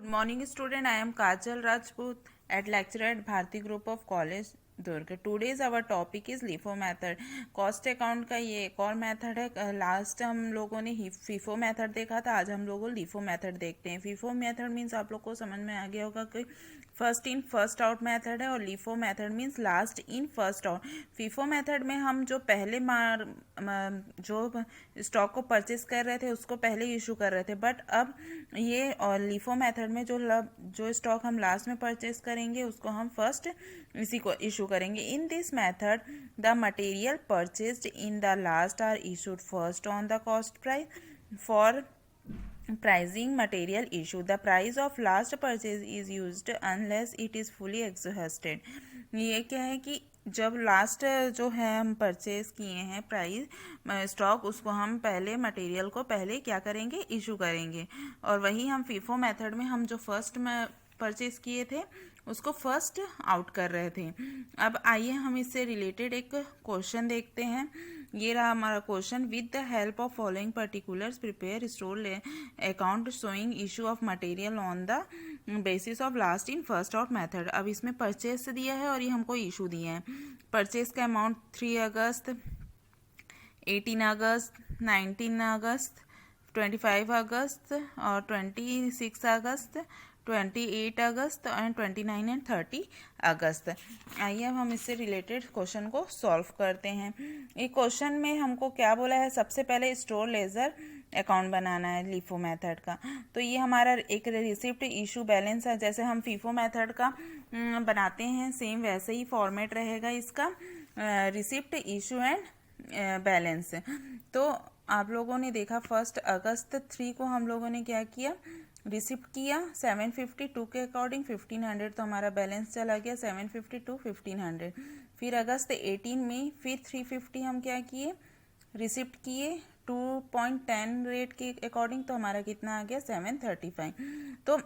Good morning, student. I am Kajal Rajput at lecturer at Bharti Group of College, Durg. Today's our topic is LIFO method. Cost account का ये एक और method है. Last हम लोगों ने FIFO method देखा था. आज हम लोग LIFO मेथड देखते हैं. FIFO मेथड मीन्स आप लोग को समझ में आ गया होगा कि first in first out method है और LIFO method means last in first out. FIFO method में हम जो पहले जो स्टॉक को परचेज कर रहे थे उसको पहले इशू कर रहे थे, बट अब ये और LIFO मेथड में जो स्टॉक हम लास्ट में परचेज करेंगे उसको हम फर्स्ट इसी को इशू करेंगे. In this method the material purchased in the last are issued first on the cost price. For pricing material issue, the price of last purchase is used unless it is fully exhausted. ये क्या है कि जब last जो है हम purchase किए हैं प्राइस स्टॉक, उसको हम पहले मटेरियल को पहले क्या करेंगे, इशू करेंगे. और वही हम FIFO मेथड में हम जो फर्स्ट में परचेज किए थे उसको फर्स्ट आउट कर रहे थे. अब आइए हम इससे रिलेटेड एक क्वेश्चन देखते हैं. ये रहा हमारा question. With the help of following particulars prepare store account showing issue of material on the basis of last in first out method. अब इसमें परचेज दिया है और ये हमको इशू दिया है. परचेज का अमाउंट 3 अगस्त, 18 अगस्त, 19 अगस्त, 25 अगस्त और 26 अगस्त, 28 अगस्त एंड 29 एंड 30 अगस्त. आइए अब हम इससे रिलेटेड क्वेश्चन को सॉल्व करते हैं. एक क्वेश्चन में हमको क्या बोला है, सबसे पहले स्टोर लेजर अकाउंट बनाना है LIFO मेथड का. तो ये हमारा एक रिसिप्ट इशू बैलेंस है. जैसे हम FIFO मेथड का बनाते हैं सेम वैसे ही फॉर्मेट रहेगा इसका, रिसिप्ट इशू एंड बैलेंस. तो आप लोगों ने देखा 1 अगस्त 3 को हम लोगों ने क्या किया, रिसिप्ट किया 752 के अकॉर्डिंग 1500. तो हमारा बैलेंस चला गया 750 to 1500. फिर अगस्त 18 में फिर 350 हम क्या किए, रिसिप्ट किए 2.10 रेट के अकॉर्डिंग. तो हमारा कितना आ गया 735. तो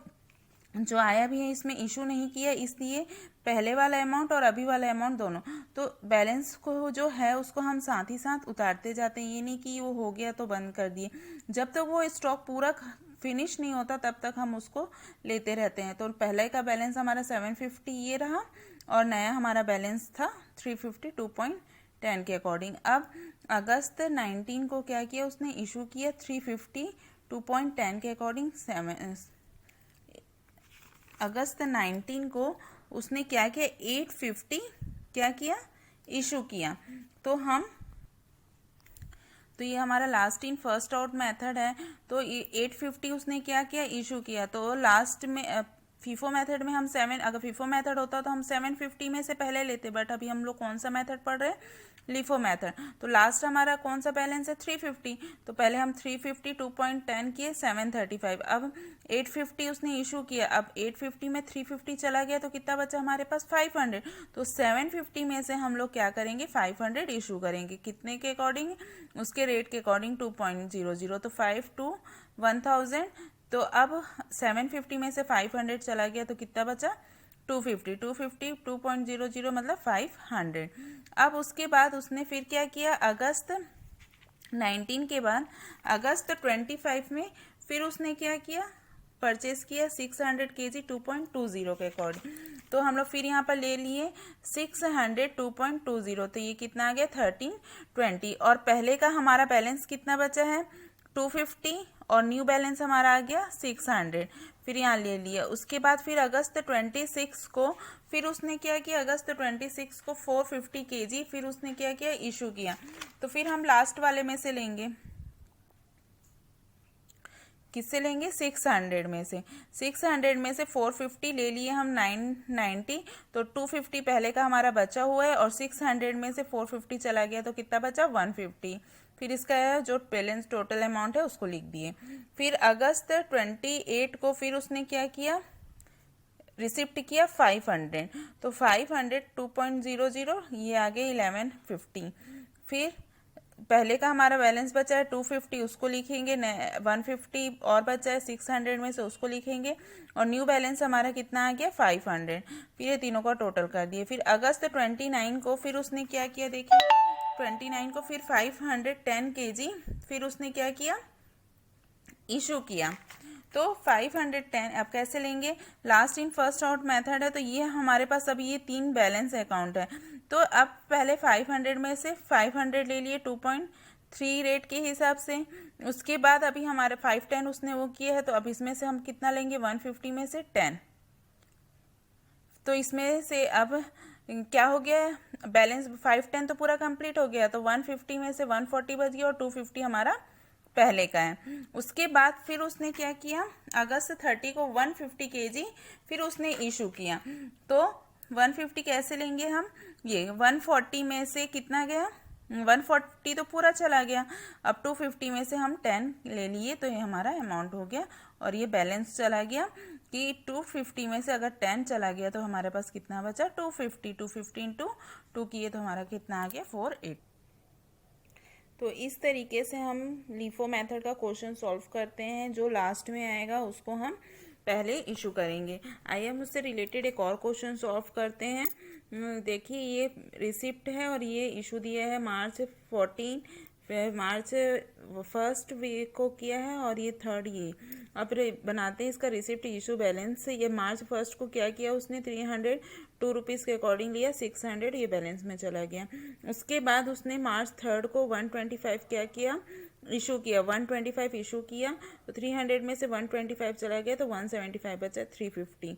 जो आया भी है इसमें इशू नहीं किया, इसलिए पहले वाला अमाउंट और अभी वाला अमाउंट दोनों, तो बैलेंस को जो है उसको हम साथ ही साथ उतारते जाते हैं. ये नहीं कि वो हो गया तो बंद कर दिए. जब तक वो स्टॉक पूरा फिनिश नहीं होता तब तक हम उसको लेते रहते हैं. तो पहले का बैलेंस हमारा 750 ये रहा और नया हमारा बैलेंस था 350 2.10 के अकॉर्डिंग. अब अगस्त 19 को क्या किया, उसने इशू किया 350 2.10 के अकॉर्डिंग. अगस्त 19 को उसने क्या किया, 850 क्या किया, इशू किया. तो ये हमारा last in first out method है. तो 850 उसने क्या किया, इशू किया. तो लास्ट में FIFO मेथड में हम अगर FIFO मेथड होता तो हम 750 में से पहले लेते, बट अभी हम लोग कौन सा मेथड पढ़ रहे हैं, LIFO मेथड. तो लास्ट हमारा कौन सा बैलेंस है 350. तो पहले हम 350 2.10 किए 735. अब 850 उसने इशू किया. अब 850 में 350 चला गया तो कितना बचा हमारे पास 500. तो 750 में से हम लोग क्या करेंगे, 500 इशू करेंगे. कितने के अकॉर्डिंग, उसके रेट के अकॉर्डिंग 2.00. तो 5 to 1000. तो अब 750 में से 500 चला गया तो कितना बचा 250. 250 मतलब 500. अब उसके बाद उसने फिर क्या किया, अगस्त 19 के बाद अगस्त 25 में फिर उसने क्या किया, परचेज किया 600 kg 2.20 के अकॉर्डिंग. तो हम लोग फिर यहाँ पर ले लिए 600 2.20. तो ये कितना आ गया 1320. और पहले का हमारा बैलेंस कितना बचा है 250 और न्यू बैलेंस हमारा आ गया 600. फिर यहाँ ले लिया. उसके बाद फिर अगस्त 26 को फिर उसने क्या किया, अगस्त 26 को 450 kg फिर उसने क्या किया, इशू किया. तो फिर हम लास्ट वाले में से लेंगे, किससे लेंगे, 600 में से. 600 में से 450 ले लिए हम 990. तो 250 पहले का हमारा बचा हुआ है और 600 में से 450 चला गया तो कितना बचा 150. फिर इसका जो बैलेंस टोटल अमाउंट है उसको लिख दिए. फिर अगस्त 28 को फिर उसने क्या किया, रिसिप्ट किया 500. तो 500 2.00 ये आ गए 1150. फिर पहले का हमारा बैलेंस बचा है 250 उसको लिखेंगे, 150 और बचा है 600 में से उसको लिखेंगे और न्यू बैलेंस हमारा कितना आ गया 500. फिर ये तीनों का टोटल कर दिए. फिर अगस्त 29 को फिर उसने क्या किया, देखिए 29 को फिर 510 kg फिर उसने क्या किया, इशू किया. तो 510 अब कैसे लेंगे, last in first out method है, तो ये हमारे पास अभी ये 3 बैलेंस अकाउंट है। तो अब पहले 500 में से 500 ले लिए 2.3 रेट के हिसाब से। उसके बाद अभी हमारे 510 उसने वो किया है, तो अब इसमें से हम कितना लेंगे, 150 में से 10। तो इसमें से अब क्या हो गया है, बैलेंस 510 तो पूरा कंप्लीट हो गया, तो 150 में से 140 बच गया और 250 हमारा पहले का है। उसके बाद फिर उसने क्या किया, अगस्त 30 को 150 kg फिर उसने इशू किया। तो 150 कैसे लेंगे हम, ये 140 में से कितना गया, 140 तो पूरा चला गया, अब 250 में से हम 10 ले लिए, तो ये हमारा अमाउंट हो गया और ये बैलेंस चला गया कि 250 में से अगर 10 चला गया तो हमारे पास कितना बचा, 250। 250 इंटू 2 किए तो हमारा कितना आ गया, 48। तो इस तरीके से हम लीफो मेथड का क्वेश्चन सॉल्व करते हैं। जो लास्ट में आएगा उसको हम पहले इशू करेंगे। आइए हम उससे रिलेटेड एक और क्वेश्चन सॉल्व करते हैं। देखिए ये रिसिप्ट है और ये इशू दिया है मार्च 14, मार्च फर्स्ट वीक को किया है और ये थर्ड ये। अब बनाते हैं इसका रिसिप्ट इशू बैलेंस। ये मार्च फर्स्ट को क्या किया उसने, 302 रुपीज़ के अकॉर्डिंग लिया, 600 ये बैलेंस में चला गया। उसके बाद उसने मार्च थर्ड को 125 क्या किया, इशू किया, 125 इशू किया, तो 300 में से 125 चला गया, तो 175 बचा, 350।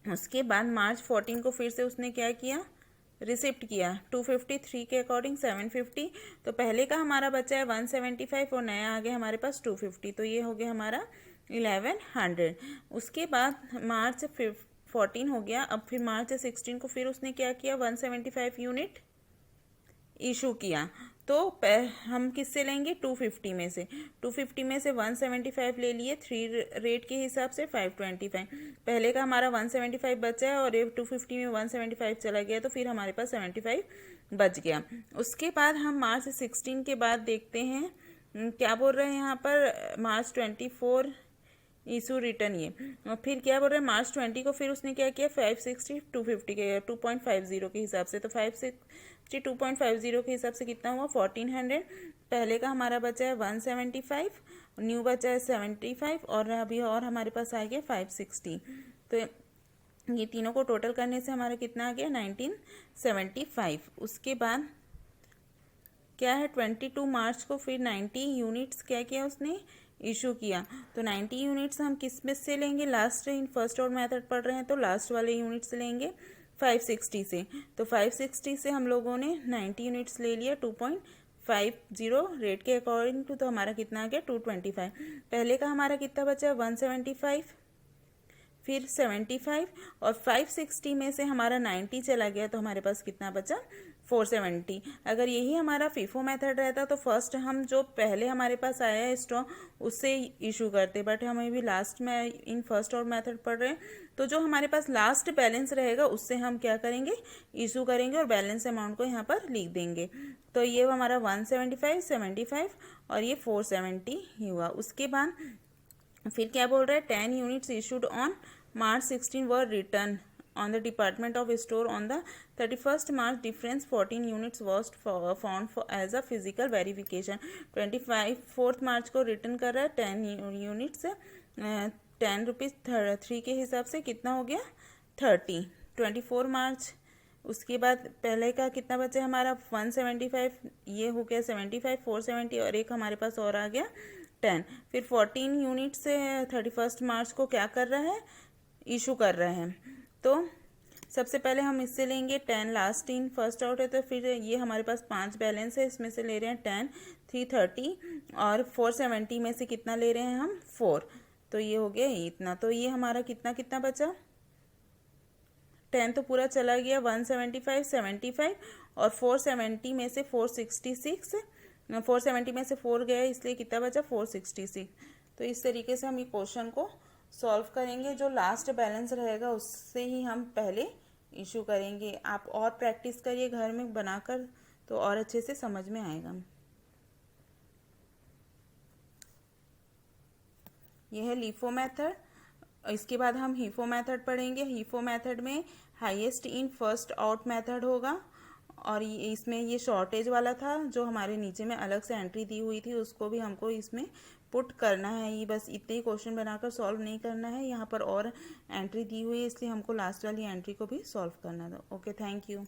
उसके बाद मार्च 14 को फिर से उसने क्या किया, रिसिप्ट किया, 253 के अकॉर्डिंग 750, तो पहले का हमारा बचा है 175 और नया आ गया हमारे पास 250, तो ये हो गया हमारा 1100। उसके बाद मार्च 14 हो गया। अब फिर मार्च 16 को फिर उसने क्या किया, 175 यूनिट इशू किया, तो हम किससे लेंगे, 250 में से। 250 में से 175 ले लिए, 3 रेट के हिसाब से 525। पहले का हमारा 175 बचा है और ये 250 में 175 चला गया, तो फिर हमारे पास 75 बच गया। उसके बाद हम मार्च 16 के बाद देखते हैं क्या बोल रहे हैं यहाँ पर, मार्च 24 इशू रिटर्न ये। और फिर क्या बोल रहे हैं, मार्च 20 को फिर उसने क्या किया, 560 250 के 2.50 के हिसाब से, तो 560 2.50 के हिसाब से कितना हुआ, 1400। पहले का हमारा बचा है 175, न्यू बचा है 75 और अभी और हमारे पास आ गया 560। तो ये तीनों को टोटल करने से हमारा कितना आ गया, 1975। उसके बाद क्या है, 22 मार्च को फिर 90 यूनिट्स क्या किया उसने, इशू किया। तो 90 यूनिट्स हम किस में से लेंगे, last in first order method पढ़ रहे हैं तो लास्ट वाले यूनिट्स लेंगे 560 से। तो 560 से हम लोगों ने 90 यूनिट्स ले लिया 2.50 रेट के अकॉर्डिंग टू, तो हमारा कितना आ गया 225। पहले का हमारा कितना बचा, 175, फिर 75 और 560 में से हमारा 90 चला गया, तो हमारे पास कितना बचा, 470। अगर यही हमारा फीफो मेथड रहता तो फर्स्ट हम जो पहले हमारे पास आया है स्टॉक उससे इशू करते, बट हम अभी लास्ट में इन फर्स्ट और मेथड पढ़ रहे हैं, तो जो हमारे पास लास्ट बैलेंस रहेगा उससे हम क्या करेंगे, इशू करेंगे और बैलेंस अमाउंट को यहाँ पर लिख देंगे। तो ये हमारा 175, 75 और ये 470 ही हुआ। उसके बाद फिर क्या बोल रहा है, 10 units issued on March 16 were return on the Department of Store on the 31st March. Difference 14 units was found as a physical verification. 4th मार्च को रिटर्न कर रहा है 10 यूनिट्स, 10 रुपीज़ 3 के हिसाब से कितना हो गया, 30। 24 मार्च, उसके बाद पहले का कितना बचा हमारा 175, ये हो गया 75, 470 और एक हमारे पास और आ गया 10। फिर 14 यूनिट से 31 मार्च को क्या कर रहा है, इशू कर रहे हैं। तो सबसे पहले हम इससे लेंगे 10, लास्ट इन फर्स्ट आउट है, तो फिर ये हमारे पास 5 बैलेंस है, इसमें से ले रहे हैं 10, 330 और 470 में से कितना ले रहे हैं हम, 4, तो ये हो गया इतना। तो ये हमारा कितना कितना बचा, 10 तो पूरा चला गया, 175, 75 और 470 में से 466, 470 में से 4 गया इसलिए कितना बचा, 466। तो इस तरीके से हम ये क्वेश्चन को सॉल्व करेंगे। जो लास्ट बैलेंस रहेगा उससे ही हम पहले इशू करेंगे। आप और प्रैक्टिस करिए घर में बनाकर, तो और अच्छे से समझ में आएगा। यह है लीफो मेथड। इसके बाद हम हीफो मेथड पढ़ेंगे। हीफो मेथड में highest in first out method होगा और इसमें ये शॉर्टेज वाला था जो हमारे नीचे में अलग से एंट्री दी हुई थी, उसको भी हमको इसमें पुट करना है। ये बस इतने ही क्वेश्चन बनाकर सॉल्व नहीं करना है, यहाँ पर और एंट्री दी हुई है इसलिए हमको लास्ट वाली एंट्री को भी सॉल्व करना था। Okay, thank you.